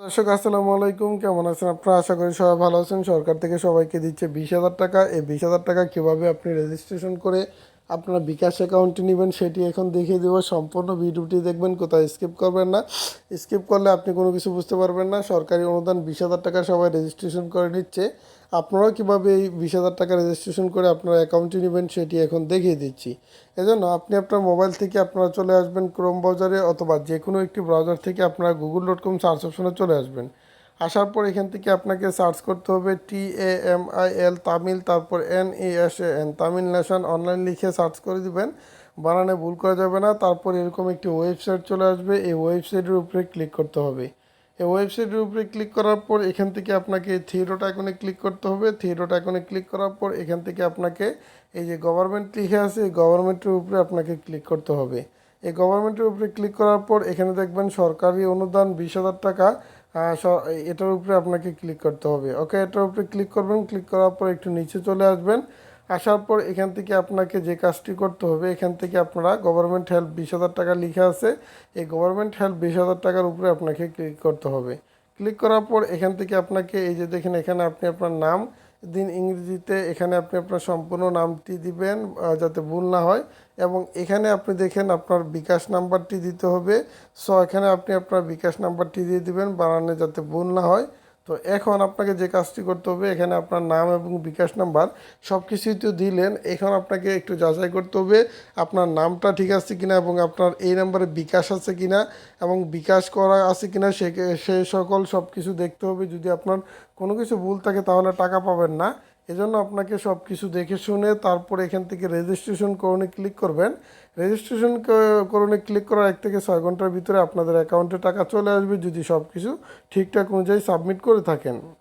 দর্শক আসসালামু আলাইকুম, কেমন আছেন আপনারা? আশা করি সবাই ভালো আছেন। সরকার থেকে সবাইকে দিচ্ছে 20,000 টাকা। এই 20,000 টাকা কীভাবে আপনি রেজিস্ট্রেশন করে আপনারা বিকাশ অ্যাকাউন্টে নেবেন সেটি এখন দেখিয়ে দেবো। সম্পূর্ণ ভিডিওটি দেখবেন, কোথাও স্কিপ করবেন না। স্কিপ করলে আপনি কোনো কিছু বুঝতে পারবেন না। সরকারি অনুদান 20,000 টাকা সবাই রেজিস্ট্রেশন করে নিচ্ছে। আপনারাও কীভাবে এই 20,000 টাকা রেজিস্ট্রেশন করে আপনারা অ্যাকাউন্টে নেবেন সেটি এখন দেখিয়ে দিচ্ছি। এজন্য আপনি আপনার মোবাইল থেকে আপনারা চলে আসবেন ক্রোম ব্রাউজারে, অথবা যে কোনো একটি ব্রাউজার থেকে আপনারা google.com সার্চ অপশনে চলে আসবেন। আসার পর এখান থেকে আপনাকে সার্চ করতে হবে TAMIL তামিল, তারপর NASAN তামিল ন্যাশন অনলাইন লিখে সার্চ করে দিবেন। বানানে ভুল করা যাবে না। তারপর এরকম একটি ওয়েবসাইট চলে আসবে, এই ওয়েবসাইটের উপরে ক্লিক করতে হবে। এই ওয়েবসাইটের উপরে ক্লিক করার পর এখান থেকে আপনাকে থ্রি ডট আইকনে ক্লিক করতে হবে। থ্রি ডট আইকনে ক্লিক করার পর এখান থেকে আপনাকে এই যে গভর্নমেন্ট লিখে আছে, এই গভর্নমেন্টের উপরে আপনাকে ক্লিক করতে হবে। এই গভর্নমেন্টের উপরে ক্লিক করার পর এখানে দেখবেন সরকারি অনুদান 20,000 টাকা। এটার উপরে আপনাকে ক্লিক করতে হবে। ওকে, এটার উপরে ক্লিক করবেন। ক্লিক করার পর একটু নিচে চলে আসবেন। আসার পর এখান থেকে আপনাকে যে কাজটি করতে হবে, এখান থেকে আপনারা গভর্নমেন্ট হেল্প 20,000 টাকা লিখে আছে, এই গভর্নমেন্ট হেল্প 20,000 টাকার উপরে আপনাকে ক্লিক করতে হবে। ক্লিক করার পর এখান থেকে আপনাকে এই যে দেখেন, এখানে আপনি আপনার নাম দিন ইংরেজিতে, এখানে আপনি আপনার সম্পূর্ণ নামটি দিবেন যাতে ভুল না হয়। এবং এখানে আপনি দেখেন আপনার বিকাশ নাম্বারটি দিতে হবে। সো এখানে আপনি আপনার বিকাশ নাম্বারটি দিয়ে দিবেন বানানে যাতে ভুল না হয়। তো এখন আপনাকে যে কাজটি করতে হবে, এখানে আপনার নাম এবং বিকাশ নাম্বার সব কিছুই তো দিলেন। এখন আপনাকে একটু যাচাই করতে হবে আপনার নামটা ঠিক আছে কিনা, এবং আপনার এই নাম্বারে বিকাশ আছে কিনা, এবং বিকাশ করা আছে কিনা সে সকল সব কিছু দেখতে হবে। যদি আপনার কোনো কিছু ভুল থাকে তাহলে টাকা পাবেন না। এজন্য আপনাকে সব কিছু দেখে শুনে তারপর এখান থেকে রেজিস্ট্রেশন করণে ক্লিক করবেন। রেজিস্ট্রেশন করণে ক্লিক করার 1 থেকে 6 ঘন্টার ভিতরে আপনাদের অ্যাকাউন্টে টাকা চলে আসবে, যদি সব কিছু ঠিকঠাক অনুযায়ী সাবমিট করে থাকেন।